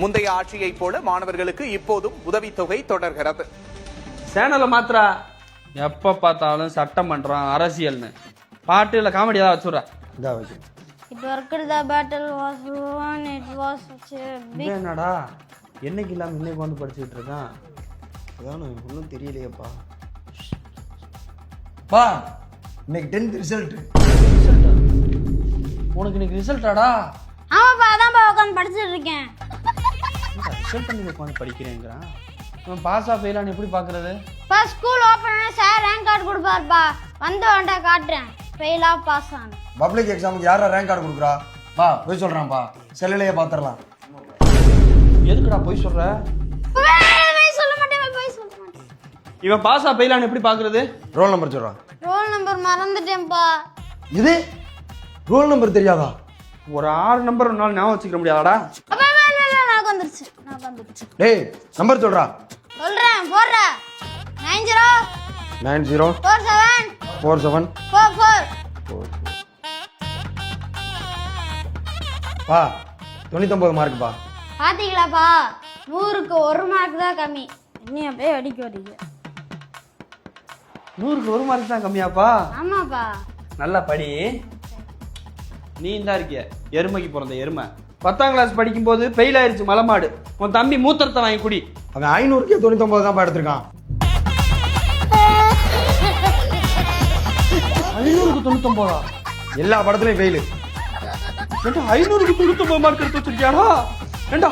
முந்தைய ஆட்சியைப் போல மாணவர்களுக்கு இப்போதும் உதவித்தொகை தொடர்கிறது. சேனலை மாத்திரா எப்ப பார்த்தாலும் சட்டமன்றம் அரசியல்னு பாட்டு இல்ல காமெடி ஏதாவது வச்சுடுறா. It worked, the battle was won, it was such a big... என்னடா என்னைக்கு இல்லாம இன்னைக்கு வந்து படிச்சுட்டு இருக்கான். அதான் ஒன்றும் தெரியலையேப்பா. பா இன்னைக்கு 10th ரிசல்ட். உனக்கு இன்னைக்கு ரிசல்ட்டாடா? ஆமாப்பா, அதான்ப்பா உட்காந்து படிச்சுட்டு இருக்கேன். ரிசல்ட் பண்ணி உட்காந்து படிக்கிறேங்கிறான். அவன் பாஸா ஃபெயிலான்னு எப்படி பாக்குறது? பா ஸ்கூல் ஓப்பன் ஆனா சார் ரேங்க் கார்டு கொடுப்பாருப்பா. வந்து காட்டுறேன் ஃபெயிலா பாஸ் ஆன. பப்ளிக் எக்ஸாமுக்கு யாரா ரேங்க் கார்டு கொடுக்குறா? பா போய் சொல்றான்ப்பா, செல்லுலயே பாத்துறலாம். எதுக்குடா போய் சொல்ற? போய் சொல்ல மாட்டேன். இவன் பாஸா ஃபெயிலான்னு எப்படி பாக்குறது? ரோல் நம்பர் சொல்றான். ரோல் நம்பர் மறந்துட்டேன்ப்பா. இது ரோல் நம்பர் தெரியாதா? ஒரு 6 நம்பர் ஒரு நாள் ஞாபகம் வச்சுக்க முடியாதாடா? அப்பா நான் வந்துருச்சு. டேய் நம்பர் சொல்றா. சொல்றேன் போடுற. 90 90 47 47 44. பா 99 மார்க்குப்பா. பாத்தீங்களாப்பா, 100க்கு 1 மார்க் தான் கம்மி. நீ அப்படியே அடிக்க வரீங்க. 100க்கு 1 மார்க் தான் கம்மியாப்பா? ஆமாப்பா. நல்லா படி. நீ தான் இருக்கிய எருமைக்கு பிறந்த எருமை. 10ஆம் கிளாஸ் படிக்கும் போது ஃபெயில் ஆயிருச்சு மலமாடு. உன் தம்பி மூத்திரத்தை வாங்கி குடி. அவன் 500க்கே 99 தான் எடுத்திருக்கான். 500க்கு 99? எல்லா படத்துலயும் ஃபெயிலு. 500க்கு 99 மார்க் எடுத்து வச்சிருக்கியாடா? ஏண்டா